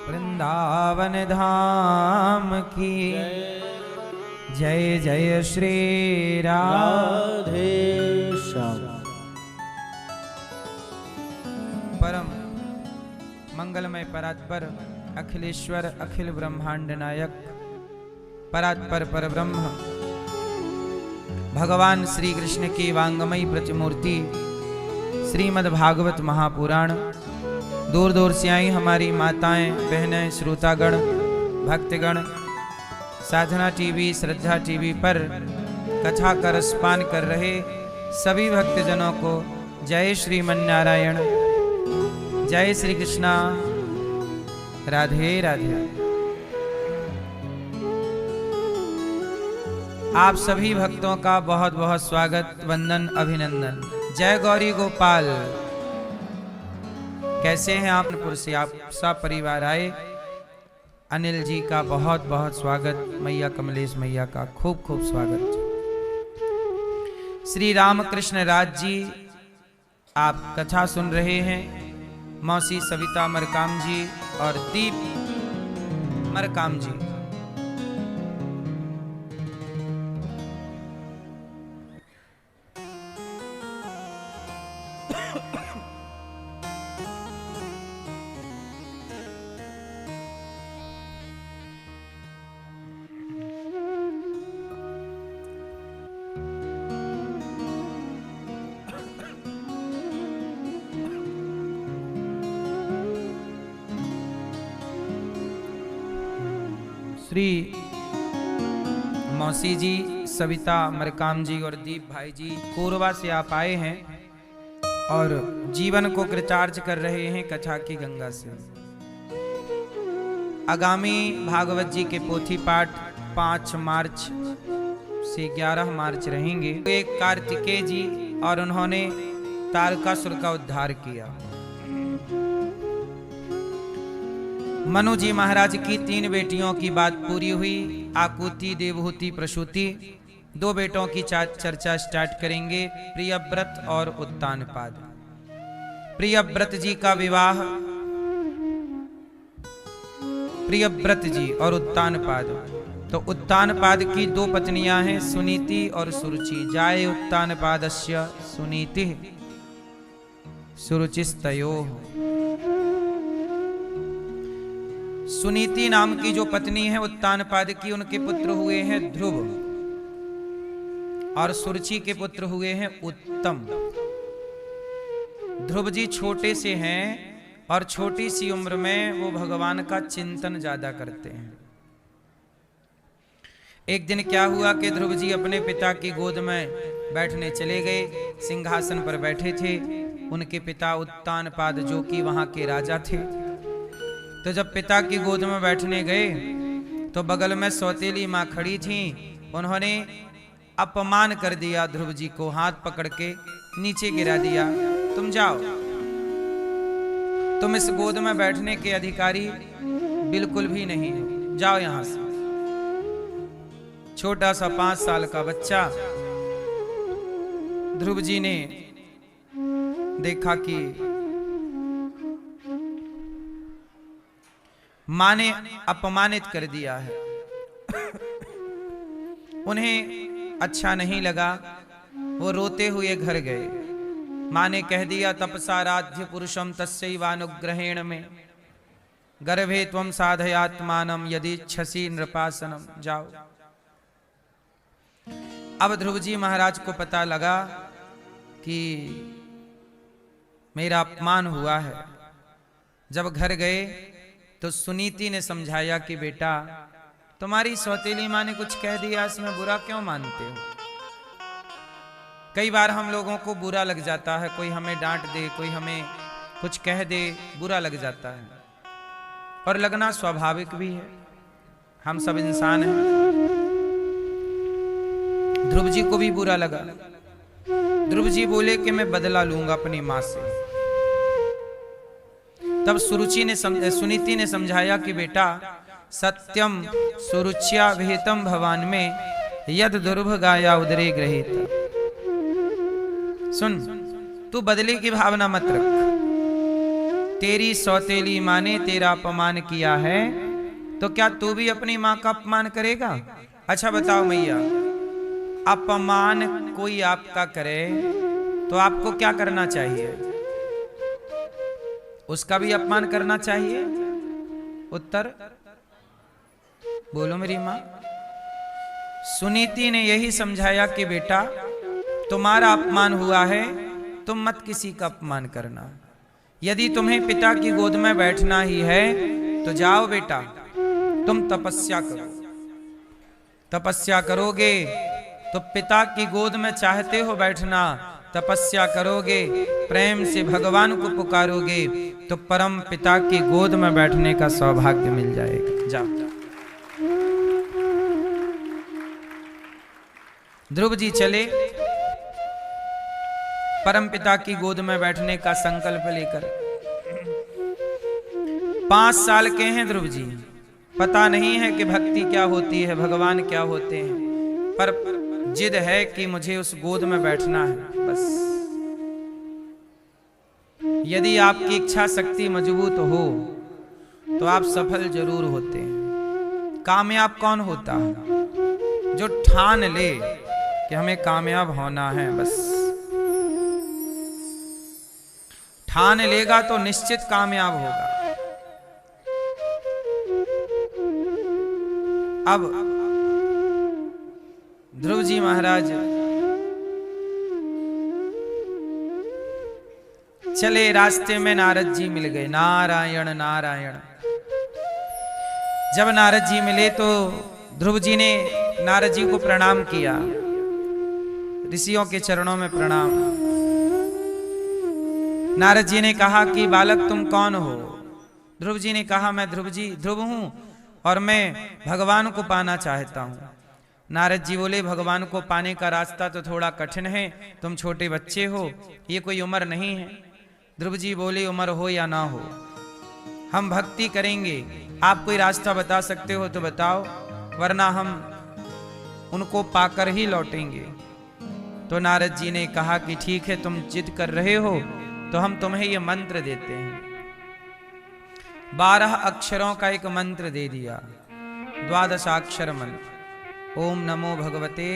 वृंदावन धाम की जय जय श्री राधे श्याम। परम मंगलमय परात्पर अखिलेश्वर अखिल ब्रह्मांड नायक परात्पर परब्रह्म भगवान श्री कृष्ण की वांगमयी प्रतिमूर्ति श्रीमद् भागवत महापुराण दूर दूर से आई हमारी माताएं बहनें श्रोतागण भक्तगण साधना टीवी श्रद्धा टीवी पर कथा का रसपान कर रहे सभी भक्तजनों को जय श्रीमन्नारायण, जय श्री कृष्णा, राधे राधे। आप सभी भक्तों का बहुत बहुत स्वागत वंदन अभिनंदन। जय गौरी गोपाल। कैसे हैं आप? पुर से आप सब परिवार आए। अनिल जी का बहुत बहुत स्वागत, मैया कमलेश मैया का खूब खूब स्वागत। श्री रामकृष्ण राज जी आप कथा सुन रहे हैं। मौसी सविता मरकाम जी और दीप मरकाम जी। श्री मौसी जी सविता मरकाम जी और दीप भाई जी कोरबा से आप आए हैं और जीवन को कृतार्थ कर रहे हैं कथा की गंगा से। आगामी भागवत जी के पोथी पाठ 5 मार्च से 11 मार्च रहेंगे। एक कार्तिकेय जी और उन्होंने तारकासुर का उद्धार किया। मनु जी महाराज की 3 बेटियों की बात पूरी हुई। आकुति, देवहूति, प्रसूति। 2 बेटों की चर्चा स्टार्ट करेंगे, प्रियव्रत और उत्तानपाद। प्रियव्रत जी का विवाह, प्रियव्रत जी और उत्तानपाद। तो उत्तानपाद की 2 पत्नियां हैं, सुनीति और सुरुचि। जाये उत्तानपादस्य सुनीति सुरुचिस्तयोः। सुनीति नाम की जो पत्नी है उत्तानपाद की, उनके पुत्र हुए हैं ध्रुव और सुरुचि के पुत्र हुए हैं उत्तम। ध्रुव जी छोटे से हैं और छोटी सी उम्र में वो भगवान का चिंतन ज्यादा करते हैं। एक दिन क्या हुआ कि ध्रुव जी अपने पिता की गोद में बैठने चले गए। सिंहासन पर बैठे थे उनके पिता उत्तानपाद जो कि वहां के राजा थे। तो जब पिता की गोद में बैठने गए तो बगल में सौतेली माँ खड़ी थी। उन्होंने अपमान कर दिया ध्रुव जी को, हाथ पकड़ के नीचे गिरा दिया। तुम जाओ, तुम इस गोद में बैठने के अधिकारी बिल्कुल भी नहीं हो, जाओ यहां से। छोटा सा 5 साल का बच्चा। ध्रुव जी ने देखा कि मां ने अपमानित कर दिया है। उन्हें अच्छा नहीं लगा, वो रोते हुए घर गए। मां ने कह दिया तपसाराध्य पुरुषम तस्यैवानुग्रहेण में गर्भे त्वं साधयात्मानं यदिच्छसि नृपासनम। जाओ। अब ध्रुव जी महाराज को पता लगा कि मेरा अपमान हुआ है। जब घर गए तो सुनीति ने समझाया कि बेटा तुम्हारी सौतेली माँ ने कुछ कह दिया, इसमें बुरा क्यों मानते हो? कई बार हम लोगों को बुरा लग जाता है, कोई हमें डांट दे, कोई हमें कुछ कह दे, बुरा लग जाता है और लगना स्वाभाविक भी है, हम सब इंसान हैं। ध्रुव जी को भी बुरा लगा। ध्रुव जी बोले कि मैं बदला लूंगा अपनी माँ से। तब सुनीति ने समझाया कि बेटा सत्यम सुरुच्या विहितम भवान में यद दुर्भ गाया उदरे गृहीत। सुन, तू बदले की भावना मत रख। तेरी सौतेली माँ ने तेरा अपमान किया है, तो क्या तू भी अपनी माँ का अपमान करेगा? अच्छा बताओ मैया, अपमान कोई आपका करे तो आपको क्या करना चाहिए? उसका भी अपमान करना चाहिए? उत्तर बोलो मेरी माँ। सुनीति ने यही समझाया कि बेटा, तुम्हारा अपमान हुआ है, तुम मत किसी का अपमान करना। यदि तुम्हें पिता की गोद में बैठना ही है तो जाओ बेटा, तुम तपस्या करो। तपस्या करोगे तो पिता की गोद में चाहते हो बैठना, तपस्या करोगे, प्रेम से भगवान को पुकारोगे तो परम पिता की गोद में बैठने का सौभाग्य मिल जाएगा। जाओ। ध्रुव जी चले परम पिता की गोद में बैठने का संकल्प लेकर। 5 साल के हैं ध्रुव जी, पता नहीं है कि भक्ति क्या होती है, भगवान क्या होते हैं, पर जिद है कि मुझे उस गोद में बैठना है बस। यदि आपकी इच्छा शक्ति मजबूत हो तो आप सफल जरूर होते हैं। कामयाब कौन होता है? जो ठान ले कि हमें कामयाब होना है बस। ठान लेगा तो निश्चित कामयाब होगा। अब ध्रुव जी महाराज चले, रास्ते में नारद जी मिल गए। नारायण नारायण। जब नारद जी मिले तो ध्रुव जी ने नारद जी को प्रणाम किया। ऋषियों के चरणों में प्रणाम। नारद जी ने कहा कि बालक तुम कौन हो? ध्रुव जी ने कहा मैं ध्रुव हूं और मैं भगवान को पाना चाहता हूं। नारद जी बोले भगवान को पाने का रास्ता तो थोड़ा कठिन है, तुम छोटे बच्चे हो, ये कोई उम्र नहीं है। ध्रुव जी बोले उम्र हो या ना हो, हम भक्ति करेंगे। आप कोई रास्ता बता सकते हो तो बताओ, वरना हम उनको पाकर ही लौटेंगे। तो नारद जी ने कहा कि ठीक है, तुम जिद कर रहे हो तो हम तुम्हें ये मंत्र देते हैं। 12 अक्षरों का एक मंत्र दे दिया, 12 अक्षर मंत्र। ओम नमो भगवते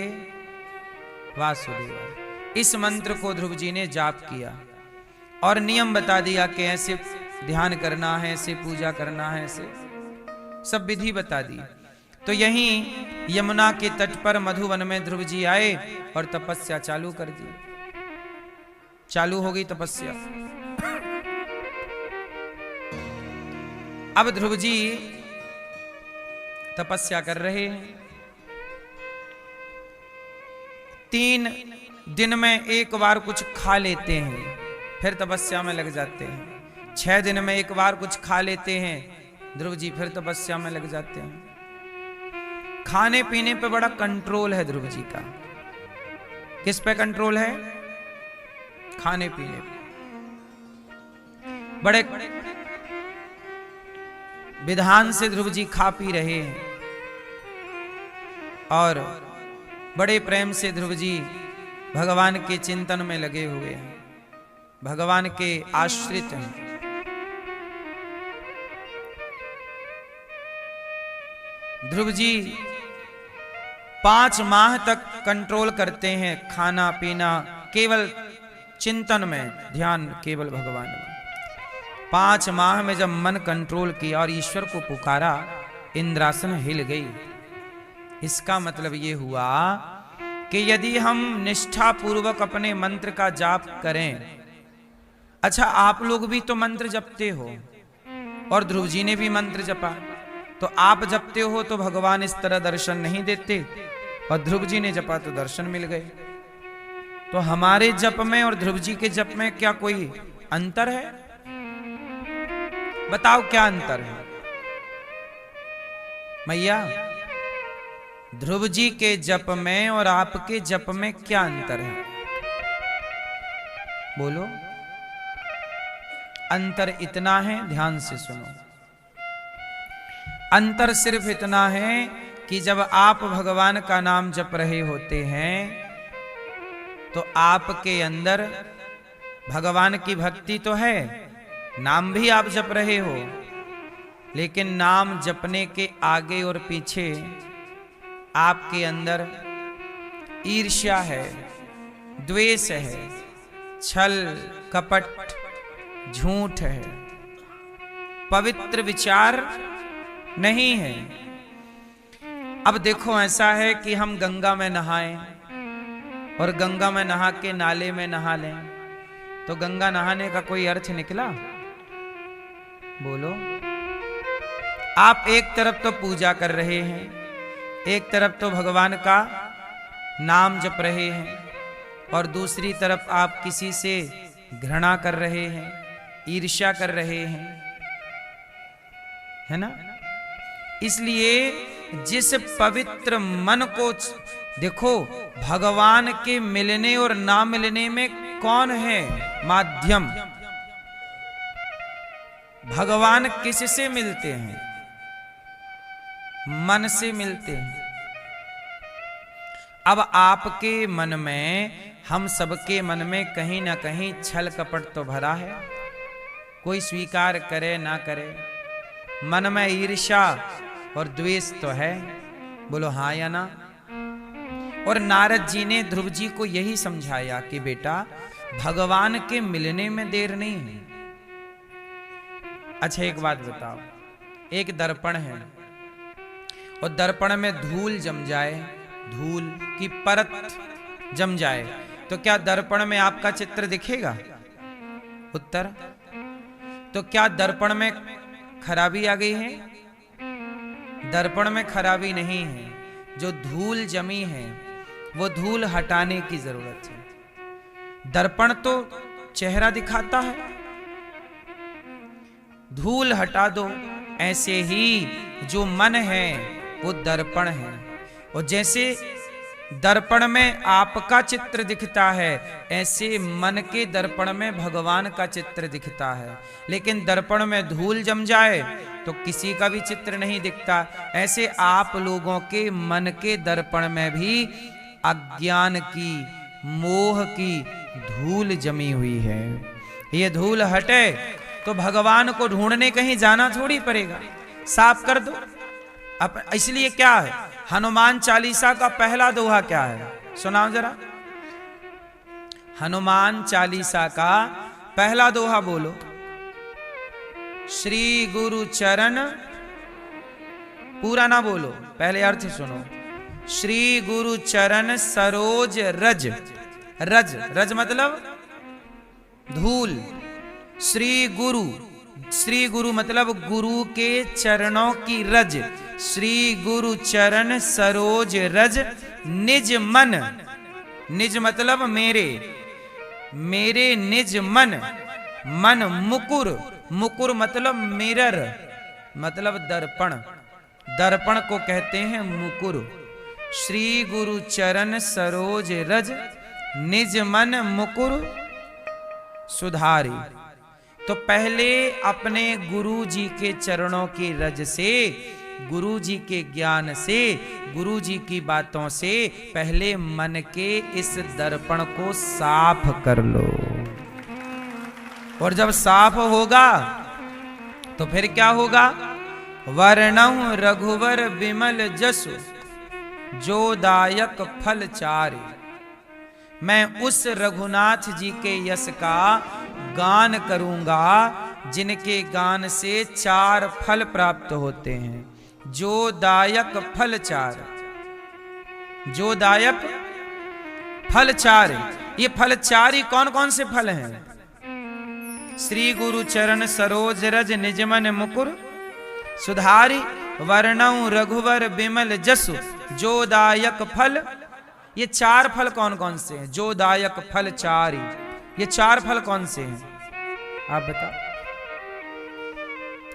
वासुदेवाय। इस मंत्र को ध्रुव जी ने जाप किया और नियम बता दिया कि ऐसे ध्यान करना है, ऐसे पूजा करना है, ऐसे सब विधि बता दी। तो यहीं यमुना के तट पर मधुवन में ध्रुव जी आए और तपस्या चालू कर दी। चालू हो गई तपस्या। अब ध्रुव जी तपस्या कर रहे हैं। 3 दिन में एक बार कुछ खा लेते हैं, फिर तपस्या में लग जाते हैं। 6 दिन में एक बार कुछ खा लेते हैं, ध्रुव जी फिर तपस्या में लग जाते हैं। खाने पीने पे बड़ा कंट्रोल है ध्रुव जी का। किस पे कंट्रोल है? खाने पीने पे। बड़े विधान से ध्रुव जी खा पी रहे हैं और बड़े प्रेम से ध्रुव जी भगवान के चिंतन में लगे हुए हैं, भगवान के आश्रित हैं। ध्रुव जी 5 माह तक कंट्रोल करते हैं खाना पीना, केवल चिंतन में, ध्यान केवल भगवान में। 5 माह में जब मन कंट्रोल किया और ईश्वर को पुकारा, इंद्रासन हिल गई। इसका मतलब ये हुआ कि यदि हम निष्ठा पूर्वक अपने मंत्र का जाप करें। अच्छा, आप लोग भी तो मंत्र जपते हो और ध्रुव जी ने भी मंत्र जपा, तो आप जपते हो तो भगवान इस तरह दर्शन नहीं देते, और ध्रुव जी ने जपा तो दर्शन मिल गए। तो हमारे जप में और ध्रुव जी के जप में क्या कोई अंतर है? बताओ क्या अंतर है मैया? ध्रुव जी के जप में और आपके जप में क्या अंतर है? बोलो। अंतर इतना है, ध्यान से सुनो। अंतर सिर्फ इतना है कि जब आप भगवान का नाम जप रहे होते हैं तो आपके अंदर भगवान की भक्ति तो है, नाम भी आप जप रहे हो, लेकिन नाम जपने के आगे और पीछे आपके अंदर ईर्ष्या है, द्वेष है, छल कपट झूठ है, पवित्र विचार नहीं है। अब देखो ऐसा है कि हम गंगा में नहाएं और गंगा में नहा के नाले में नहा लें, तो गंगा नहाने का कोई अर्थ निकला? बोलो। आप एक तरफ तो पूजा कर रहे हैं, एक तरफ तो भगवान का नाम जप रहे हैं, और दूसरी तरफ आप किसी से घृणा कर रहे हैं, ईर्ष्या कर रहे हैं, है ना? इसलिए जिस पवित्र मन को देखो, भगवान के मिलने और ना मिलने में कौन है माध्यम? भगवान किससे मिलते हैं? मन से मिलते हैं। अब आपके मन में, हम सबके मन में कहीं ना कहीं छल कपट तो भरा है, कोई स्वीकार करे ना करे, मन में ईर्ष्या और द्वेष तो है। बोलो हाँ या ना? और नारद जी ने ध्रुव जी को यही समझाया कि बेटा, भगवान के मिलने में देर नहीं है। अच्छा एक बात बताओ, एक दर्पण है और दर्पण में धूल जम जाए, धूल की परत जम जाए, तो क्या दर्पण में आपका चित्र दिखेगा? उत्तर। तो क्या दर्पण में खराबी आ गई है? दर्पण में खराबी नहीं है, जो धूल जमी है वो धूल हटाने की जरूरत है। दर्पण तो चेहरा दिखाता है, धूल हटा दो। ऐसे ही जो मन है वो दर्पण है, और जैसे दर्पण में आपका चित्र दिखता है, ऐसे मन के दर्पण में भगवान का चित्र दिखता है। लेकिन दर्पण में धूल जम जाए तो किसी का भी चित्र नहीं दिखता। ऐसे आप लोगों के मन के दर्पण में भी अज्ञान की, मोह की धूल जमी हुई है। ये धूल हटे तो भगवान को ढूंढने कहीं जाना थोड़ी पड़ेगा, साफ कर दो। अब इसलिए क्या है, हनुमान चालीसा का पहला दोहा क्या है? सुनाओ जरा। हनुमान चालीसा का पहला दोहा बोलो। श्री गुरु चरण, पूरा ना बोलो, पहले अर्थ सुनो। श्री गुरु चरण सरोज रज, रज रज मतलब धूल। श्री गुरु, श्री गुरु मतलब गुरु के चरणों की रज। श्री गुरु चरण सरोज रज निज मन, निज मतलब मेरे, मेरे निज मन, मन मुकुर, मुकुर मतलब मिरर, मतलब दर्पण, दर्पण को कहते हैं मुकुर। श्री गुरु चरण सरोज रज निज मन मुकुर सुधारी। तो पहले अपने गुरु जी के चरणों की रज से, गुरु जी के ज्ञान से, गुरु जी की बातों से पहले मन के इस दर्पण को साफ कर लो। और जब साफ होगा तो फिर क्या होगा? वर्णहु रघुवर बिमल जसु जो दायक फल चारि। मैं उस रघुनाथ जी के यश का गान करूंगा जिनके गान से 4 फल प्राप्त होते हैं। जो दायक फल चार, जो दायक फल चार। ये फल चार कौन कौन से फल हैं? श्री गुरु चरण सरोज रज निजमन मुकुर सुधारी, वर्णौ रघुवर बिमल जसु जो दायक फल। ये 4 फल कौन कौन से हैं? जो दायक फल चारि, ये 4 फल कौन से हैं? आप बताओ।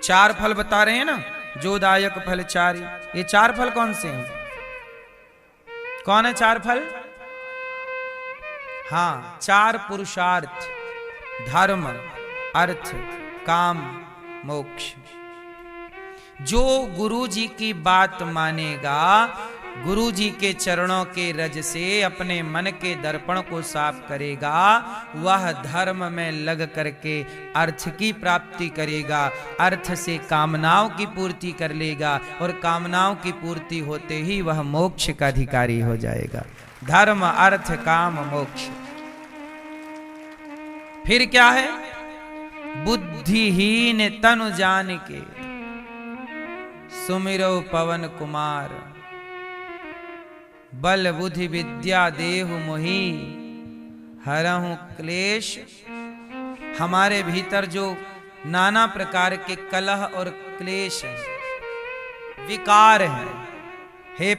4 फल बता रहे हैं ना, जो दायक फल चारि। ये 4 फल कौन से हैं? कौन है 4 फल? हाँ, 4 पुरुषार्थ, धर्म अर्थ काम मोक्ष। जो गुरु जी की बात मानेगा गुरु जी के चरणों के रज से अपने मन के दर्पण को साफ करेगा, वह धर्म में लग करके अर्थ की प्राप्ति करेगा, अर्थ से कामनाओं की पूर्ति कर लेगा और कामनाओं की पूर्ति होते ही वह मोक्ष का अधिकारी हो जाएगा। धर्म अर्थ काम मोक्ष। फिर क्या है? बुद्धिहीन तनु जान के सुमिरो पवन कुमार, बल बुद्धि विद्या देहु मोहि हरहु क्लेश। हमारे भीतर जो नाना प्रकार के कलह और क्लेश है, विकार है, हे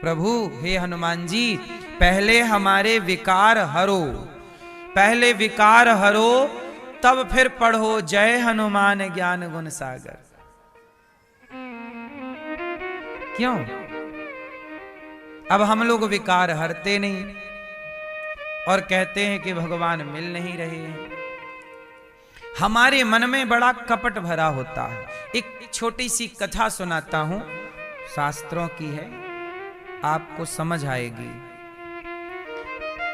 प्रभु, हे हनुमान जी, पहले हमारे विकार हरो, पहले विकार हरो, तब फिर पढ़ो जय हनुमान ज्ञान गुण सागर। क्यों? अब हम लोग विकार हरते नहीं और कहते हैं कि भगवान मिल नहीं रहे हैं। हमारे मन में बड़ा कपट भरा होता है। एक छोटी सी कथा सुनाता हूं, शास्त्रों की है, आपको समझ आएगी।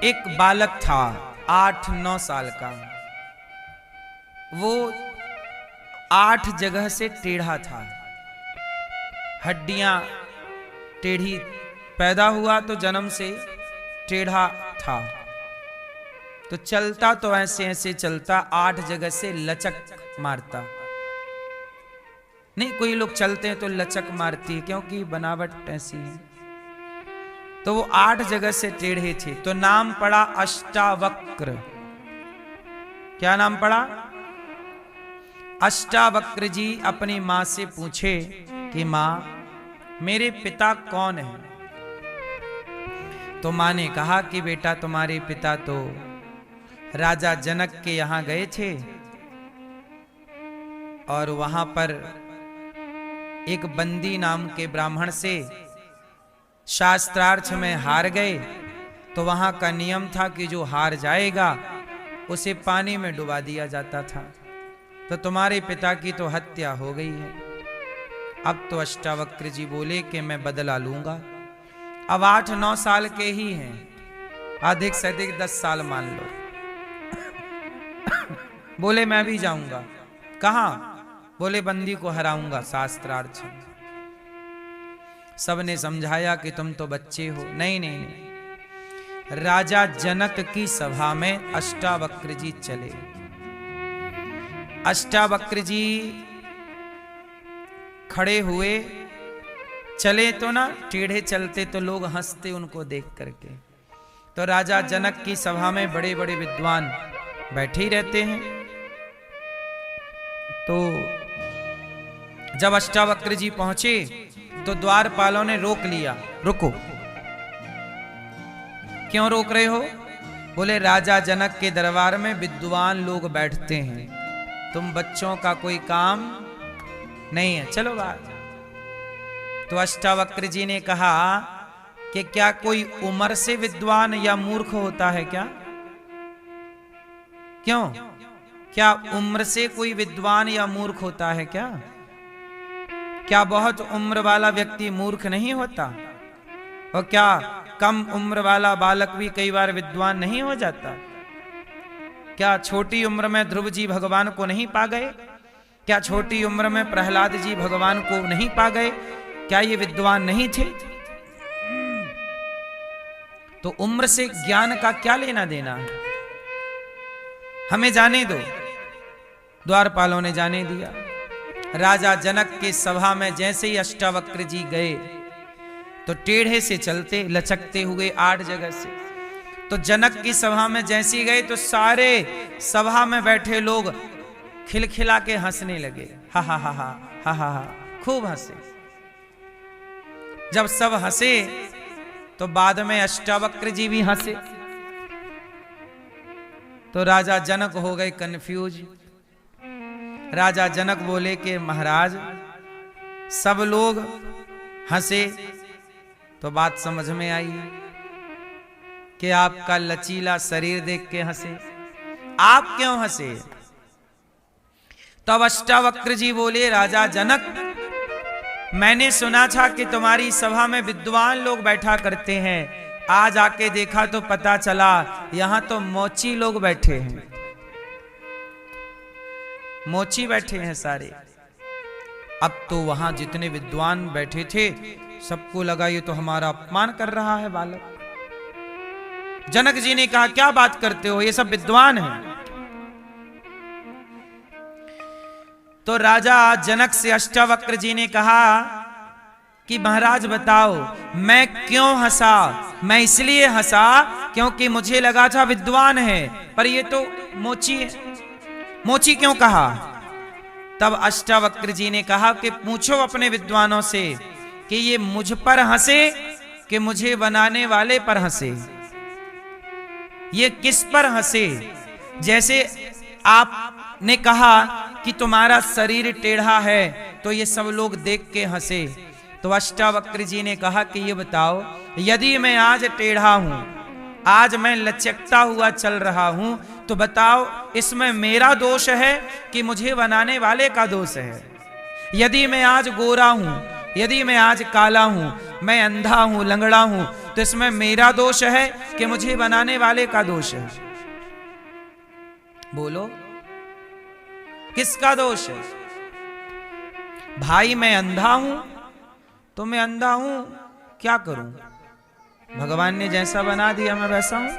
एक बालक था 8-9 साल का। वो 8 जगह से टेढ़ा था, हड्डियां टेढ़ी, पैदा हुआ तो जन्म से टेढ़ा था, तो चलता तो ऐसे ऐसे चलता, 8 जगह से लचक मारता। नहीं, कोई लोग चलते हैं तो लचक मारती है क्योंकि बनावट ऐसी है। तो वो 8 जगह से टेढ़े थे, तो नाम पड़ा अष्टावक्र। क्या नाम पड़ा? अष्टावक्र जी अपनी मां से पूछे कि मां, मेरे पिता कौन है? तो मां ने कहा कि बेटा, तुम्हारे पिता तो राजा जनक के यहां गए थे और वहां पर एक बंदी नाम के ब्राह्मण से शास्त्रार्थ में हार गए। तो वहां का नियम था कि जो हार जाएगा उसे पानी में डुबा दिया जाता था। तो तुम्हारे पिता की तो हत्या हो गई है। अब तो अष्टावक्र जी बोले कि मैं बदला लूंगा। अब 8-9 साल के ही हैं, अधिक से अधिक 10 साल मान लो। बोले मैं भी जाऊंगा। कहां? बोले बंदी को हराऊंगा शास्त्रार्थ। सबने समझाया कि तुम तो बच्चे हो। नहीं नहीं नहीं, राजा जनक की सभा में अष्टावक्र जी चले। अष्टावक्र जी खड़े हुए, चले तो ना, टेढ़े चलते तो लोग हंसते उनको देख करके। तो राजा जनक की सभा में बड़े बड़े विद्वान बैठे ही रहते हैं। तो जब अष्टावक्र जी पहुंचे तो द्वारपालों ने रोक लिया। रुको, क्यों रोक रहे हो? बोले राजा जनक के दरबार में विद्वान लोग बैठते हैं, तुम बच्चों का कोई काम नहीं है, चलो बाहर। तो अष्टावक्र जी ने कहा कि क्या कोई उम्र से विद्वान या मूर्ख होता है क्या? क्यों? क्या उम्र से कोई विद्वान या मूर्ख होता है क्या? क्या बहुत उम्र वाला व्यक्ति मूर्ख नहीं होता? और क्या कम उम्र वाला बालक भी कई बार विद्वान नहीं हो जाता? क्या छोटी उम्र में ध्रुव जी भगवान को नहीं पा गए? क्या छोटी उम्र में प्रहलाद जी भगवान को नहीं पा गए? क्या ये विद्वान नहीं थे? तो उम्र से ज्ञान का क्या लेना देना है? हमें जाने दो। द्वारपालों ने जाने दिया। राजा जनक के सभा में जैसे ही अष्टावक्र जी गए तो टेढ़े से चलते, लचकते हुए 8 जगह से। तो जनक की सभा में जैसे ही गए तो सारे सभा में बैठे लोग खिलखिला के हंसने लगे। हा हा हा हा हा हा हा, खूब हंसे। जब सब हंसे तो बाद में अष्टावक्र जी भी हंसे। तो राजा जनक हो गए कंफ्यूज। राजा जनक बोले कि महाराज, सब लोग हंसे तो बात समझ में आई कि आपका लचीला शरीर देख के हंसे, आप क्यों हंसे? तब अष्टावक्र जी बोले, राजा जनक, मैंने सुना था कि तुम्हारी सभा में विद्वान लोग बैठा करते हैं, आज आके देखा तो पता चला यहां तो मोची लोग बैठे हैं, मोची बैठे हैं सारे। अब तो वहां जितने विद्वान बैठे थे सबको लगा ये तो हमारा अपमान कर रहा है बालक। जनक जी ने कहा क्या बात करते हो, ये सब विद्वान हैं। तो राजा जनक से अष्टावक्र जी ने कहा कि महाराज बताओ मैं क्यों हंसा। मैं इसलिए हंसा क्योंकि मुझे लगा था विद्वान है, पर ये तो मोची है। मोची क्यों कहा? तब अष्टावक्र जी ने कहा कि पूछो अपने विद्वानों से कि ये मुझ पर हंसे कि मुझे बनाने वाले पर हंसे, ये किस पर हंसे। जैसे आपने कहा कि तुम्हारा शरीर टेढ़ा है तो ये सब लोग देख के हंसे, तो अष्टावक्र जी ने कहा कि ये बताओ यदि मैं आज टेढ़ा हूं, आज मैं लचकता हुआ चल रहा हूं, तो बताओ इसमें मेरा दोष है कि मुझे बनाने वाले का दोष है। यदि मैं आज गोरा हूं, यदि मैं आज काला हूं, मैं अंधा हूं, लंगड़ा हूं, तो इसमें मेरा दोष है कि मुझे बनाने वाले का दोष है। बोलो किसका दोष है? भाई मैं अंधा हूं तो मैं अंधा हूं, क्या करूं? भगवान ने जैसा बना दिया मैं वैसा हूं।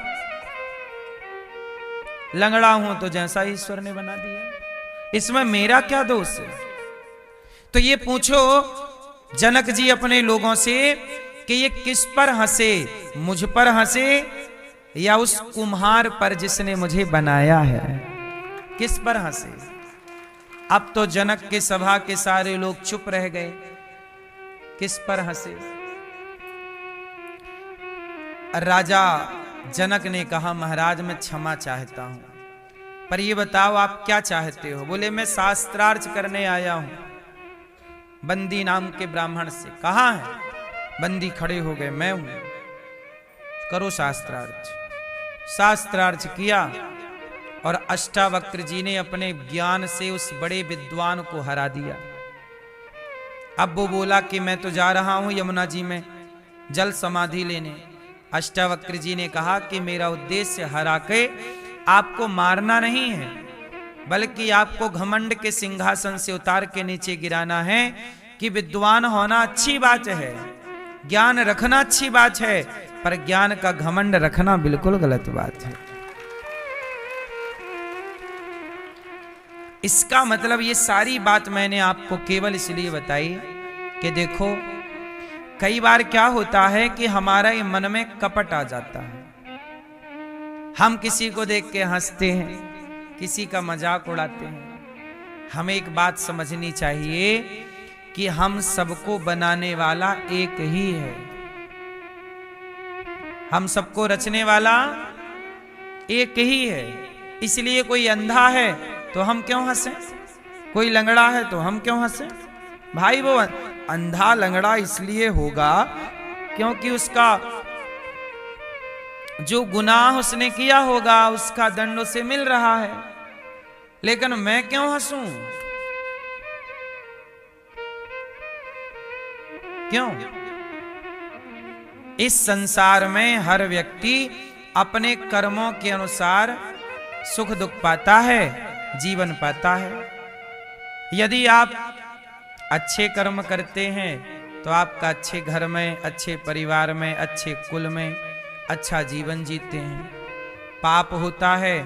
लंगड़ा हूं तो जैसा ईश्वर ने बना दिया, इसमें मेरा क्या दोष है? तो ये पूछो जनक जी अपने लोगों से कि ये किस पर हंसे, मुझ पर हंसे या उस कुम्हार पर जिसने मुझे बनाया है, किस पर हंसे? अब तो जनक के सभा के सारे लोग चुप रह गए, किस पर हंसे? राजा जनक ने कहा महाराज मैं क्षमा चाहता हूं, पर ये बताओ आप क्या चाहते हो? बोले मैं शास्त्रार्थ करने आया हूं बंदी नाम के ब्राह्मण से। कहां है? बंदी खड़े हो गए, मैं हूं, करो शास्त्रार्थ। शास्त्रार्थ किया और अष्टावक्र जी ने अपने ज्ञान से उस बड़े विद्वान को हरा दिया। अब वो बोला कि मैं तो जा रहा हूं यमुना जी में जल समाधि लेने। अष्टावक्र जी ने कहा कि मेरा उद्देश्य हरा के आपको मारना नहीं है, बल्कि आपको घमंड के सिंहासन से उतार के नीचे गिराना है। कि विद्वान होना अच्छी बात है, ज्ञान रखना अच्छी बात है, पर ज्ञान का घमंड रखना बिल्कुल गलत बात है। इसका मतलब ये सारी बात मैंने आपको केवल इसलिए बताई कि देखो कई बार क्या होता है कि हमारे मन में कपट आ जाता है। हम किसी को देख के हंसते हैं, किसी का मजाक उड़ाते हैं। हमें एक बात समझनी चाहिए कि हम सबको बनाने वाला एक ही है, हम सबको रचने वाला एक ही है। इसलिए कोई अंधा है तो हम क्यों हंसें, कोई लंगड़ा है तो हम क्यों हंसें? भाई वो अंधा लंगड़ा इसलिए होगा क्योंकि उसका जो गुनाह उसने किया होगा उसका दंड उसे मिल रहा है, लेकिन मैं क्यों हंसूं? क्यों? इस संसार में हर व्यक्ति अपने कर्मों के अनुसार सुख दुख पाता है, जीवन पाता है। यदि आप अच्छे कर्म करते हैं तो आपका अच्छे घर में, अच्छे परिवार में, अच्छे कुल में अच्छा जीवन जीते हैं। पाप होता है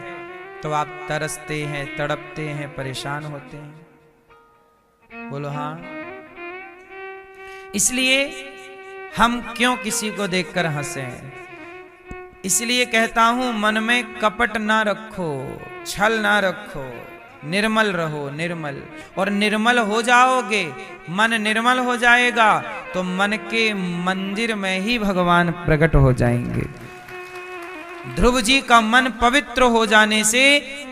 तो आप तरसते हैं, तड़पते हैं, परेशान होते हैं। बोलो हाँ। इसलिए हम क्यों किसी को देखकर हंसे? इसलिए कहता हूं मन में कपट ना रखो, छल ना रखो, निर्मल रहो, निर्मल। और निर्मल हो जाओगे, मन निर्मल हो जाएगा तो मन के मंदिर में ही भगवान प्रकट हो जाएंगे। ध्रुव जी का मन पवित्र हो जाने से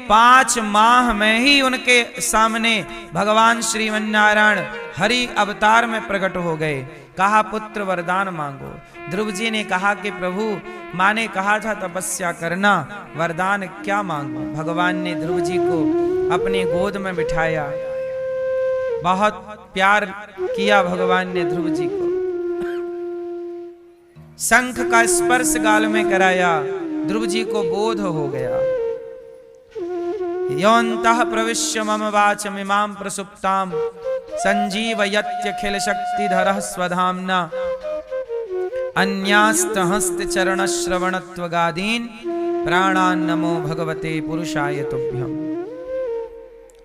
5 माह में ही उनके सामने भगवान श्रीमन्नारायण हरि अवतार में प्रकट हो गए। कहा पुत्र वरदान मांगो। ध्रुव जी ने कहा कि प्रभु माँ ने कहा था तपस्या करना, वरदान क्या मांगो? भगवान ने ध्रुव जी को अपनी गोद में बिठाया, बहुत प्यार किया भगवान ने ध्रुव जी को। शंख का स्पर्श गाल में कराया, ध्रुव जी को बोध हो गया। योऽन्तः प्रविश्य मम वाचमिमां प्रसुप्तां संजीवयत्यखिल शक्तिधरः स्वधाम्ना अन्यास्तहस्तचरणश्रवणत्वगादीन् प्राणान् नमो भगवते पुरुषाय तुभ्यम्।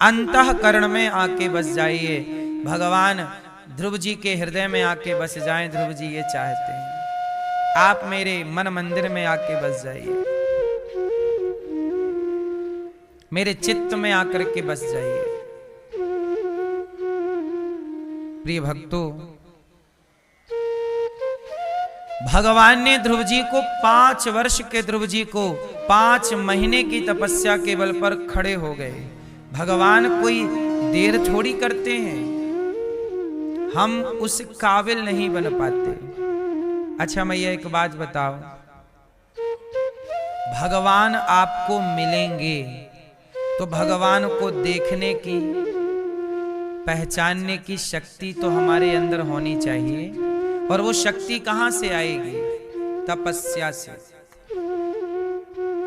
अंतःकरण में आके बस जाइए, भगवान ध्रुव जी के हृदय में आके बस जाएं। ध्रुव जी ये चाहते हैं, आप मेरे मन मंदिर में आके बस जाइए, मेरे चित्त में आकर के बस जाइए। प्रिय भक्तों, भगवान ने ध्रुव जी को 5 वर्ष के ध्रुव जी को 5 महीने की तपस्या के बल पर खड़े हो गए। भगवान कोई देर थोड़ी करते हैं, हम उस काबिल नहीं बन पाते। अच्छा मैया एक बात बताओ, भगवान आपको मिलेंगे तो भगवान को देखने की, पहचानने की शक्ति तो हमारे अंदर होनी चाहिए। और वो शक्ति कहां से आएगी? तपस्या से।